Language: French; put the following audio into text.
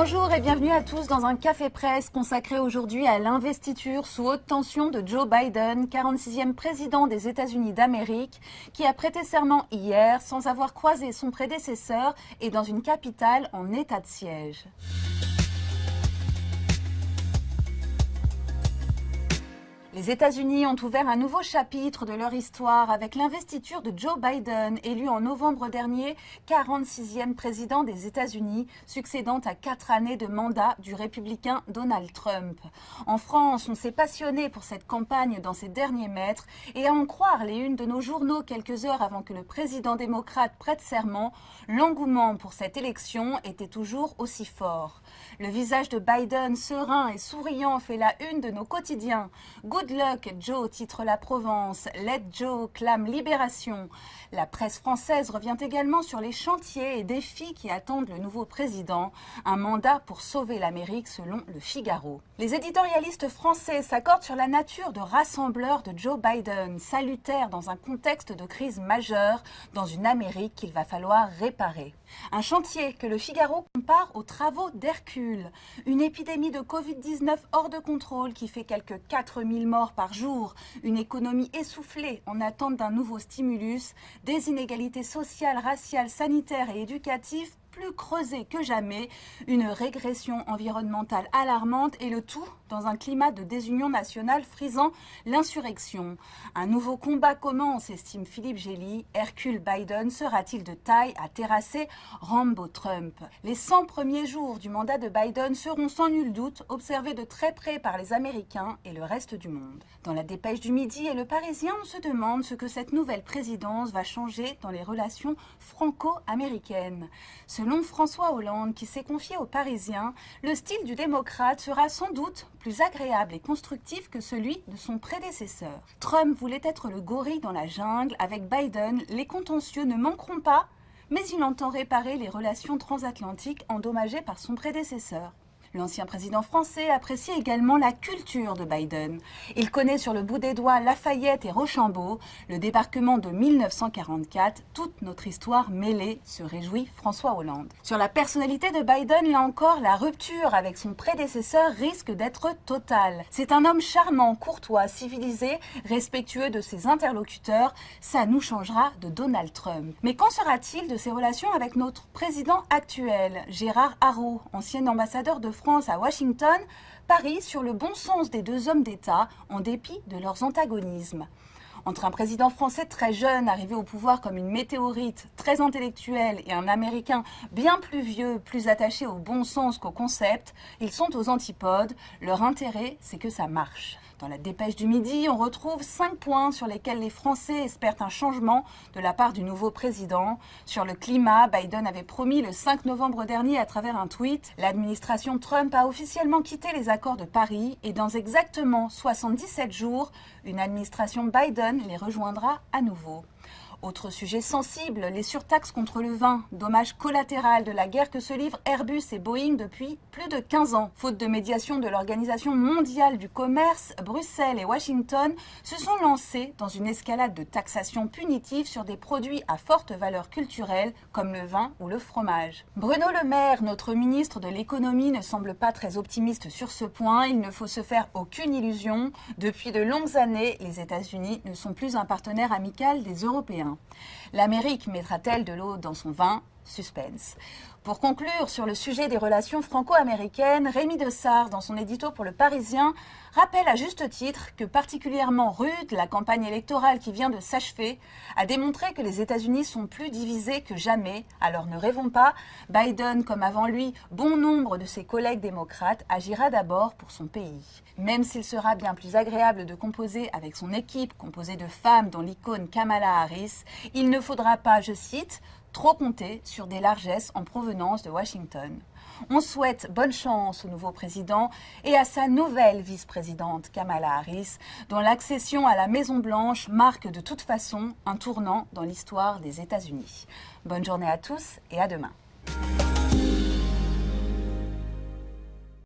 Bonjour et bienvenue à tous dans un café presse consacré aujourd'hui à l'investiture sous haute tension de Joe Biden, 46e président des États-Unis d'Amérique, qui a prêté serment hier sans avoir croisé son prédécesseur et dans une capitale en état de siège. Les États-Unis ont ouvert un nouveau chapitre de leur histoire avec l'investiture de Joe Biden, élu en novembre dernier 46e président des États-Unis, succédant à 4 années de mandat du républicain Donald Trump. En France, on s'est passionné pour cette campagne dans ses derniers mètres et à en croire les unes de nos journaux quelques heures avant que le président démocrate prête serment, l'engouement pour cette élection était toujours aussi fort. Le visage de Biden, serein et souriant, fait la une de nos quotidiens. Good luck, Joe, titre la Provence. Let Joe clame libération. La presse française revient également sur les chantiers et défis qui attendent le nouveau président. Un mandat pour sauver l'Amérique selon le Figaro. Les éditorialistes français s'accordent sur la nature de rassembleur de Joe Biden, salutaire dans un contexte de crise majeure, dans une Amérique qu'il va falloir réparer. Un chantier que le Figaro compare aux travaux d'Hercule. Une épidémie de Covid-19 hors de contrôle qui fait quelques 4000 morts par jour. Une économie essoufflée en attente d'un nouveau stimulus. Des inégalités sociales, raciales, sanitaires et éducatives plus creusées que jamais, une régression environnementale alarmante et le tout dans un climat de désunion nationale frisant l'insurrection. Un nouveau combat commence, estime Philippe Gély. Hercule Biden sera-t-il de taille à terrasser Rambo Trump? Les 100 premiers jours du mandat de Biden seront sans nul doute observés de très près par les Américains et le reste du monde. Dans la dépêche du Midi et le Parisien, on se demande ce que cette nouvelle présidence va changer dans les relations franco-américaines. Selon François Hollande, qui s'est confié aux Parisiens, le style du démocrate sera sans doute plus agréable et constructif que celui de son prédécesseur. Trump voulait être le gorille dans la jungle. Avec Biden, les contentieux ne manqueront pas, mais il entend réparer les relations transatlantiques endommagées par son prédécesseur. L'ancien président français apprécie également la culture de Biden. Il connaît sur le bout des doigts Lafayette et Rochambeau, le débarquement de 1944, toute notre histoire mêlée, se réjouit François Hollande. Sur la personnalité de Biden, là encore, la rupture avec son prédécesseur risque d'être totale. C'est un homme charmant, courtois, civilisé, respectueux de ses interlocuteurs. Ça nous changera de Donald Trump. Mais qu'en sera-t-il de ses relations avec notre président actuel, Gérard Araud, ancien ambassadeur de France à Washington, parie sur le bon sens des deux hommes d'État en dépit de leurs antagonismes. Entre un président français très jeune, arrivé au pouvoir comme une météorite, très intellectuel, et un Américain bien plus vieux, plus attaché au bon sens qu'au concept, ils sont aux antipodes. Leur intérêt, c'est que ça marche. Dans la dépêche du Midi, on retrouve 5 points sur lesquels les Français espèrent un changement de la part du nouveau président. Sur le climat, Biden avait promis le 5 novembre dernier à travers un tweet. L'administration Trump a officiellement quitté les accords de Paris et dans exactement 77 jours, une administration Biden les rejoindra à nouveau. Autre sujet sensible, les surtaxes contre le vin, dommage collatéral de la guerre que se livrent Airbus et Boeing depuis plus de 15 ans. Faute de médiation de l'Organisation mondiale du commerce, Bruxelles et Washington se sont lancés dans une escalade de taxation punitive sur des produits à forte valeur culturelle comme le vin ou le fromage. Bruno Le Maire, notre ministre de l'économie, ne semble pas très optimiste sur ce point. Il ne faut se faire aucune illusion. Depuis de longues années, les États-Unis ne sont plus un partenaire amical des Européens. L'Amérique mettra-t-elle de l'eau dans son vin? Suspense. Pour conclure sur le sujet des relations franco-américaines, Rémi Dessart, dans son édito pour Le Parisien, rappelle à juste titre que particulièrement rude, la campagne électorale qui vient de s'achever a démontré que les États-Unis sont plus divisés que jamais. Alors ne rêvons pas, Biden, comme avant lui, bon nombre de ses collègues démocrates, agira d'abord pour son pays. Même s'il sera bien plus agréable de composer avec son équipe, composée de femmes dont l'icône Kamala Harris, il ne faudra pas, je cite, trop compter sur des largesses en provenance de Washington. On souhaite bonne chance au nouveau président et à sa nouvelle vice-présidente Kamala Harris, dont l'accession à la Maison-Blanche marque de toute façon un tournant dans l'histoire des États-Unis. Bonne journée à tous et à demain.